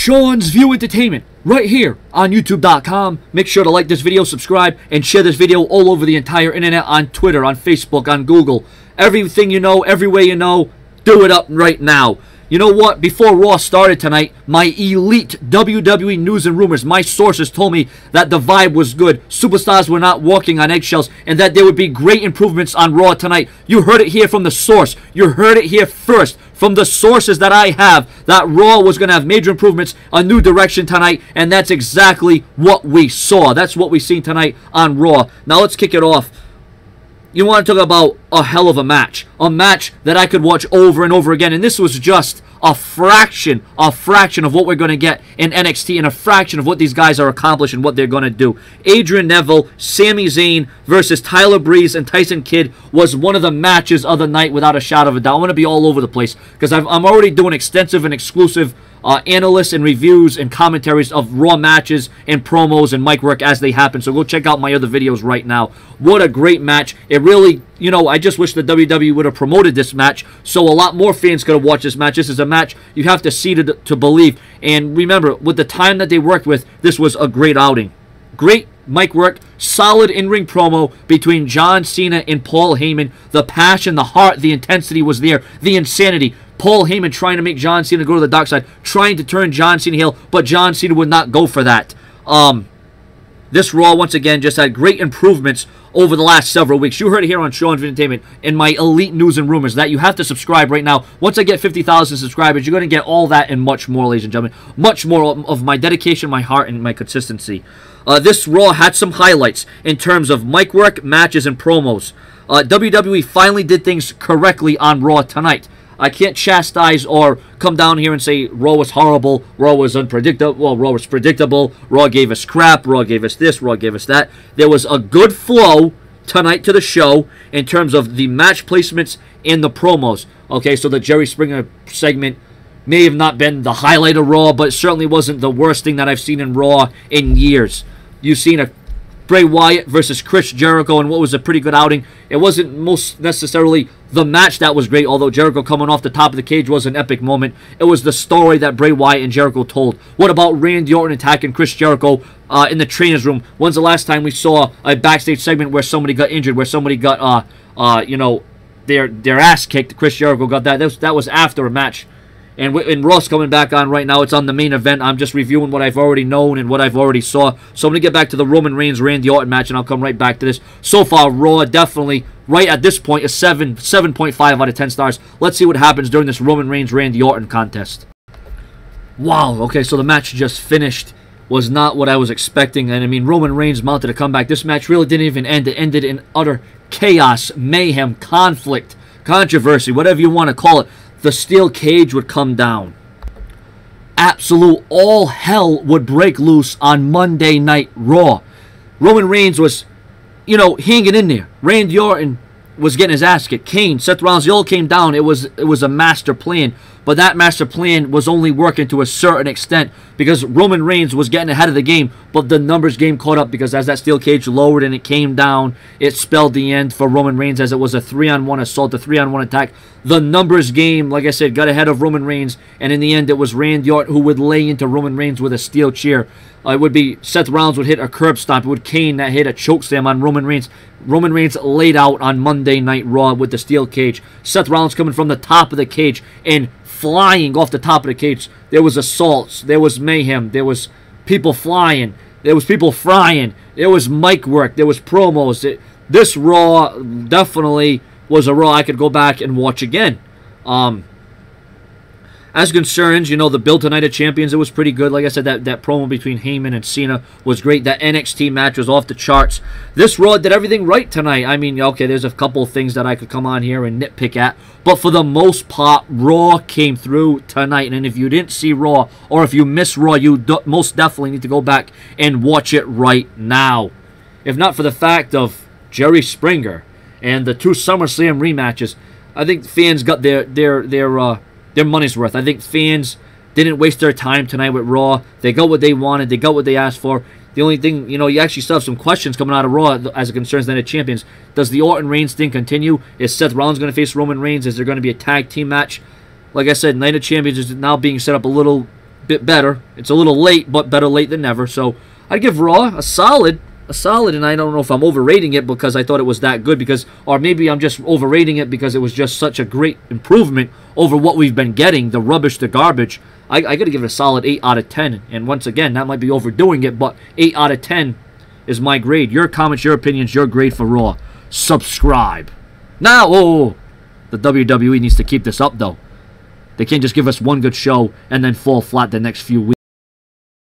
Sean's View Entertainment, right here on YouTube.com. Make sure to like this video, subscribe, and share this video all over the entire internet, on Twitter, on Facebook, on Google. Everything you know, every way you know, do it up right now. You know what? Before Raw started tonight, my elite WWE news and rumors, my sources told me that the vibe was good, superstars were not walking on eggshells, and that there would be great improvements on Raw tonight. You heard it here from the source. You heard it here first from the sources that I have, that Raw was going to have major improvements, a new direction tonight, and that's exactly what we saw. That's what we've seen tonight on Raw. Now let's kick it off. You want to talk about a hell of a match that I could watch over and over again, and this was just a fraction of what we're going to get in NXT, and a fraction of what these guys are accomplishing, what they're going to do. Adrian Neville, Sami Zayn versus Tyler Breeze and Tyson Kidd was one of the matches of the night without a shadow of a doubt. I'm going to be all over the place because I'm already doing extensive and exclusive analysts and reviews and commentaries of Raw matches and promos and mic work as they happen. So go check out my other videos right now. What a great match. It really, you know, I just wish the WWE would have promoted this match so a lot more fans could have watched this match. This is a match you have to see to believe. And remember, with the time that they worked with, this was a great outing. Great mic work, solid in-ring promo between John Cena and Paul Heyman. The passion, the heart, the intensity was there. The insanity. Paul Heyman trying to make John Cena go to the dark side, trying to turn John Cena heel, but John Cena would not go for that. This Raw, once again, just had great improvements over the last several weeks. You heard it here on Sean's Entertainment in my elite news and rumors that you have to subscribe right now. Once I get 50,000 subscribers, you're going to get all that and much more, ladies and gentlemen. Much more of my dedication, my heart, and my consistency. This Raw had some highlights in terms of mic work, matches, and promos. WWE finally did things correctly on Raw tonight. I can't chastise or come down here and say Raw was horrible, Raw was unpredictable, well, Raw was predictable, Raw gave us crap, Raw gave us this, Raw gave us that. There was a good flow tonight to the show in terms of the match placements and the promos. Okay, so the Jerry Springer segment may have not been the highlight of Raw, but it certainly wasn't the worst thing that I've seen in Raw in years. You've seen a Bray Wyatt versus Chris Jericho and what was a pretty good outing. It wasn't most necessarily the match that was great, although Jericho coming off the top of the cage was an epic moment. It was the story that Bray Wyatt and Jericho told. What about Randy Orton attacking Chris Jericho in the trainer's room? When's the last time we saw a backstage segment where somebody got injured, where somebody got, you know, their ass kicked? Chris Jericho got that. That was after a match. And Raw's coming back on right now. It's on the main event. I'm just reviewing what I've already known and what I've already saw. So I'm going to get back to the Roman Reigns-Randy Orton match, and I'll come right back to this. So far, Raw definitely, right at this point, is 7.5 out of 10 stars. Let's see what happens during this Roman Reigns-Randy Orton contest. Wow, okay, so the match just finished. Was not what I was expecting. And I mean, Roman Reigns mounted a comeback. This match really didn't even end. It ended in utter chaos, mayhem, conflict, controversy, whatever you want to call it. The steel cage would come down. Absolute all hell would break loose on Monday Night Raw. Roman Reigns was, you know, hanging in there. Randy Orton was getting his ass kicked. Kane, Seth Rollins, they all came down. It was a master plan. But that master plan was only working to a certain extent because Roman Reigns was getting ahead of the game, but the numbers game caught up because as that steel cage lowered and it came down, it spelled the end for Roman Reigns as it was a 3-on-1 assault, a 3-on-1 attack. The numbers game, like I said, got ahead of Roman Reigns, and in the end it was Randy Orton who would lay into Roman Reigns with a steel chair. It would be Seth Rollins would hit a curb stomp. It would Kane that hit a chokeslam on Roman Reigns. Roman Reigns laid out on Monday Night Raw with the steel cage. Seth Rollins coming from the top of the cage and flying off the top of the cage. There was assaults. There was mayhem. There was people flying. There was people frying. There was mic work. There was promos. This Raw definitely was a Raw I could go back and watch again. As concerns, you know, the build to Night of Champions, it was pretty good. Like I said, that promo between Heyman and Cena was great. That NXT match was off the charts. This Raw did everything right tonight. I mean, okay, there's a couple of things that I could come on here and nitpick at. But for the most part, Raw came through tonight. And if you didn't see Raw, or if you missed Raw, you most definitely need to go back and watch it right now. If not for the fact of Jerry Springer and the two SummerSlam rematches, I think fans got their money's worth. I think fans didn't waste their time tonight with Raw. They got what they wanted. They got what they asked for. The only thing, you know, you actually still have some questions coming out of Raw as it concerns the Night of Champions. Does the Orton Reigns thing continue? Is Seth Rollins going to face Roman Reigns? Is there going to be a tag team match? Like I said, Night of Champions is now being set up a little bit better. It's a little late, but better late than never. So I'd give Raw a solid, and I don't know if I'm overrating it because I thought it was that good, or maybe I'm just overrating it because it was just such a great improvement over what we've been getting, the rubbish, the garbage. I got to give it a solid 8 out of 10. And once again, that might be overdoing it, but 8 out of 10 is my grade. Your comments, your opinions, your grade for Raw. Subscribe. Now, the WWE needs to keep this up, though. They can't just give us one good show and then fall flat the next few weeks.